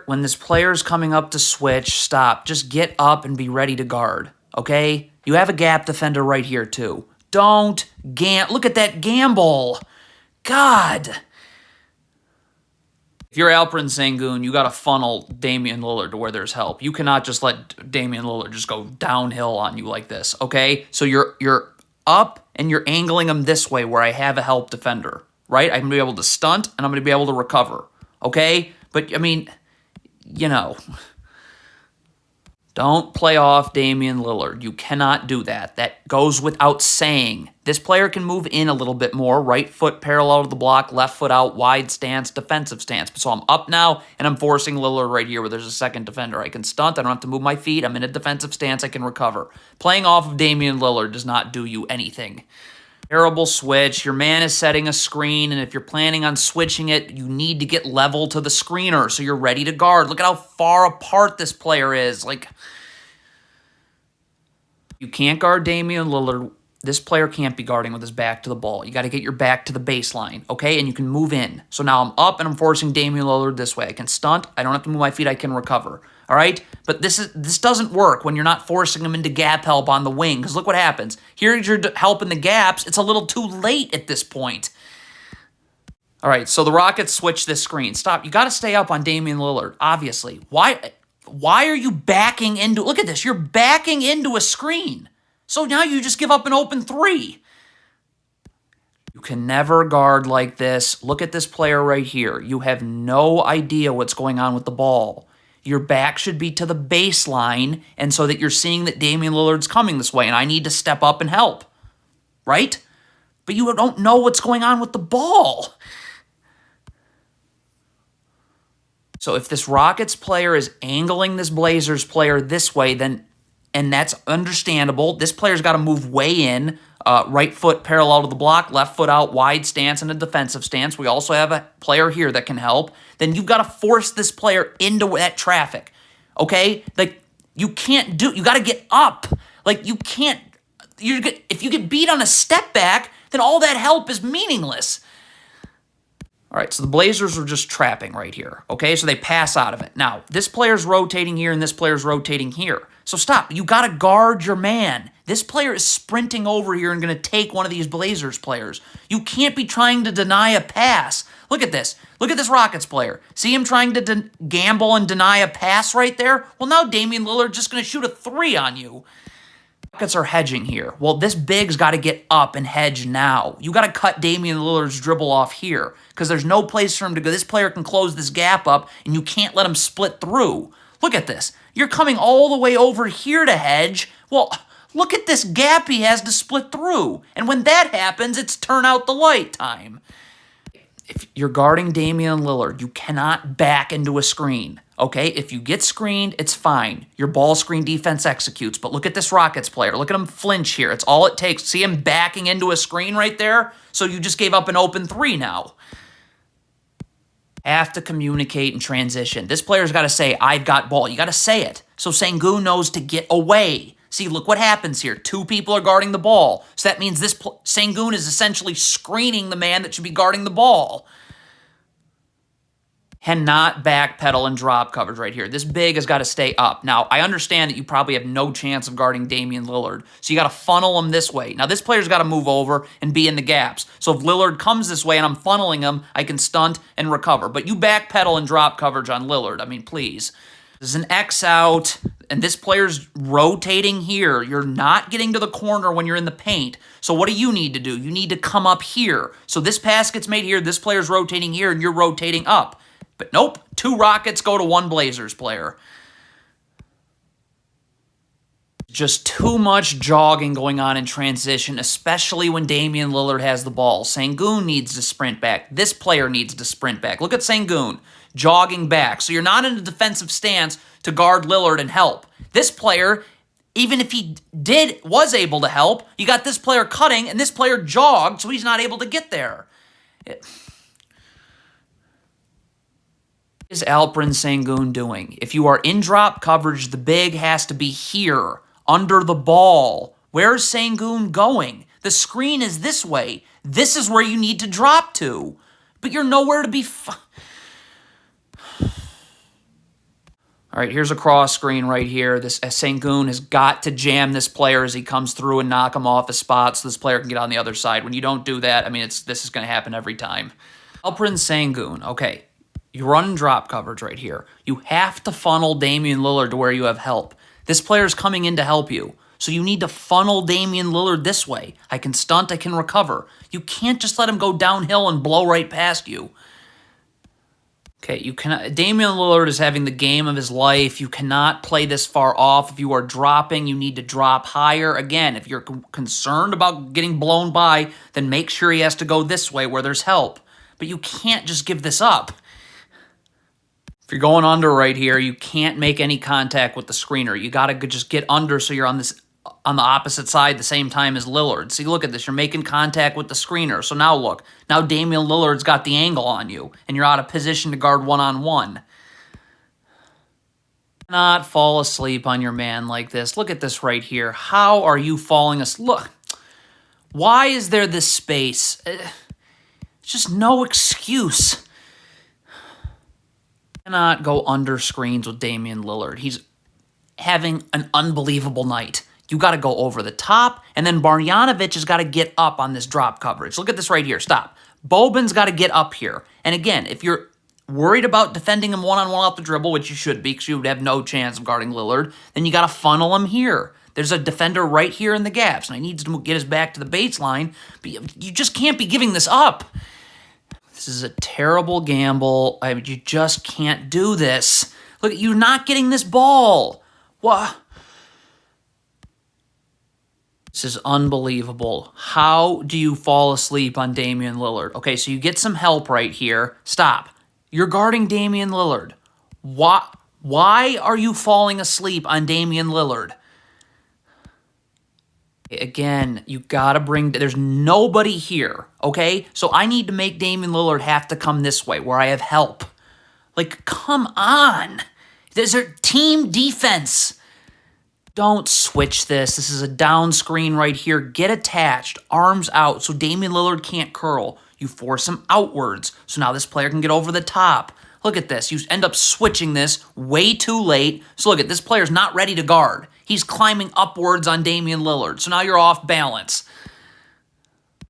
When this player's coming up to switch, stop. Just get up and be ready to guard, okay? You have a gap defender right here, too. Don't look at that gamble. God. If you're Alperen Sengun, you got to funnel Damian Lillard to where there's help. You cannot just let Damian Lillard just go downhill on you like this, okay? So you're up and you're angling him this way where I have a help defender, right? I'm going to be able to stunt and I'm going to be able to recover, okay? But, I mean, you know, don't play off Damian Lillard. You cannot do that. That goes without saying. This player can move in a little bit more. Right foot parallel to the block, left foot out, wide stance, defensive stance. So I'm up now, and I'm forcing Lillard right here where there's a second defender. I can stunt. I don't have to move my feet. I'm in a defensive stance. I can recover. Playing off of Damian Lillard does not do you anything. Terrible switch. Your man is setting a screen, and if you're planning on switching it, you need to get level to the screener so you're ready to guard. Look at how far apart this player is. Like, you can't guard Damian Lillard. This player can't be guarding with his back to the ball. You got to get your back to the baseline, okay? And you can move in. So now I'm up and I'm forcing Damian Lillard this way. I can stunt. I don't have to move my feet. I can recover, all right? But this doesn't work when you're not forcing him into gap help on the wing, because look what happens. Here's your help in the gaps. It's a little too late at this point. All right, so the Rockets switch this screen. Stop. You got to stay up on Damian Lillard, obviously. Why are you backing into... Look at this. You're backing into a screen. So now you just give up an open three. You can never guard like this. Look at this player right here. You have no idea what's going on with the ball. Your back should be to the baseline, and so that you're seeing that Damian Lillard's coming this way, and I need to step up and help. Right? But you don't know what's going on with the ball. So if this Rockets player is angling this Blazers player this way, then, and that's understandable, this player's got to move way in, right foot parallel to the block, left foot out, wide stance, and a defensive stance. We also have a player here that can help. Then you've got to force this player into that traffic, okay? Like, you can't do, you got to get up. Like, you can't, if you get beat on a step back, then all that help is meaningless. All right, so the Blazers are just trapping right here, okay? So they pass out of it. Now, this player's rotating here and this player's rotating here. So stop. You got to guard your man. This player is sprinting over here and going to take one of these Blazers players. You can't be trying to deny a pass. Look at this. Look at this Rockets player. See him trying to gamble and deny a pass right there? Well, now Damian Lillard's just going to shoot a three on you. Rockets are hedging here. Well, this big's got to get up and hedge now. You got to cut Damian Lillard's dribble off here because there's no place for him to go. This player can close this gap up, and you can't let him split through. Look at this. You're coming all the way over here to hedge. Well, look at this gap he has to split through. And when that happens, it's turn out the light time. If you're guarding Damian Lillard, you cannot back into a screen. Okay, if you get screened, it's fine. Your ball screen defense executes. But look at this Rockets player. Look at him flinch here. It's all it takes. See him backing into a screen right there? So you just gave up an open three now. Have to communicate and transition. This player's got to say, I've got ball. You got to say it. So Sengun knows to get away. See, look what happens here. Two people are guarding the ball. So that means this Sengun is essentially screening the man that should be guarding the ball. Cannot backpedal and drop coverage right here. This big has got to stay up. Now, I understand that you probably have no chance of guarding Damian Lillard, so you got to funnel him this way. Now, this player's got to move over and be in the gaps. So if Lillard comes this way and I'm funneling him, I can stunt and recover. But you backpedal and drop coverage on Lillard. I mean, please. This is an X out, and this player's rotating here. You're not getting to the corner when you're in the paint. So what do you need to do? You need to come up here. So this pass gets made here, this player's rotating here, and you're rotating up. But nope, 2 Rockets go to 1 Blazers player. Just too much jogging going on in transition, especially when Damian Lillard has the ball. Sengun needs to sprint back. This player needs to sprint back. Look at Sengun jogging back. So you're not in a defensive stance to guard Lillard and help. This player, even if he was able to help, you got this player cutting and this player jogged, so he's not able to get there. What is Alperen Sengun doing? If you are in drop coverage, the big has to be here, under the ball. Where's Sengun going? The screen is this way. This is where you need to drop to. But you're nowhere to be... All right, here's a cross screen right here. This Sengun has got to jam this player as he comes through and knock him off his spot so this player can get on the other side. When you don't do that, I mean, this is going to happen every time. Alperen Sengun, okay. You run drop coverage right here. You have to funnel Damian Lillard to where you have help. This player's coming in to help you. So you need to funnel Damian Lillard this way. I can stunt, I can recover. You can't just let him go downhill and blow right past you. Okay, you cannot. Damian Lillard is having the game of his life. You cannot play this far off. If you are dropping, you need to drop higher. Again, if you're concerned about getting blown by, then make sure he has to go this way where there's help. But you can't just give this up. If you're going under right here, you can't make any contact with the screener. You got to just get under so you're on the opposite side the same time as Lillard. See, look at this. You're making contact with the screener. So now look. Now Damian Lillard's got the angle on you, and you're out of position to guard one-on-one. Not fall asleep on your man like this. Look at this right here. How are you falling asleep? Look. Why is there this space? It's just no excuse. Cannot go under screens with Damian Lillard. He's having an unbelievable night. You got to go over the top, and then Marjanovic has got to get up on this drop coverage. Look at this right here. Stop. Boban's got to get up here. And again, if you're worried about defending him one-on-one off the dribble, which you should be because you would have no chance of guarding Lillard, then you got to funnel him here. There's a defender right here in the gaps, and he needs to get his back to the baseline, but you just can't be giving this up. This is a terrible gamble. You just can't do this. Look, you're not getting this ball. What? This is unbelievable. How do you fall asleep on Damian Lillard? Okay, so you get some help right here. Stop. You're guarding Damian Lillard. Why are you falling asleep on Damian Lillard? Again, you gotta there's nobody here, okay? So I need to make Damian Lillard have to come this way, where I have help. Like, come on. There's a team defense. Don't switch this. This is a down screen right here. Get attached, arms out, so Damian Lillard can't curl. You force him outwards, so now this player can get over the top. Look at this. You end up switching this way too late. So look at this player's not ready to guard. He's climbing upwards on Damian Lillard. So now you're off balance.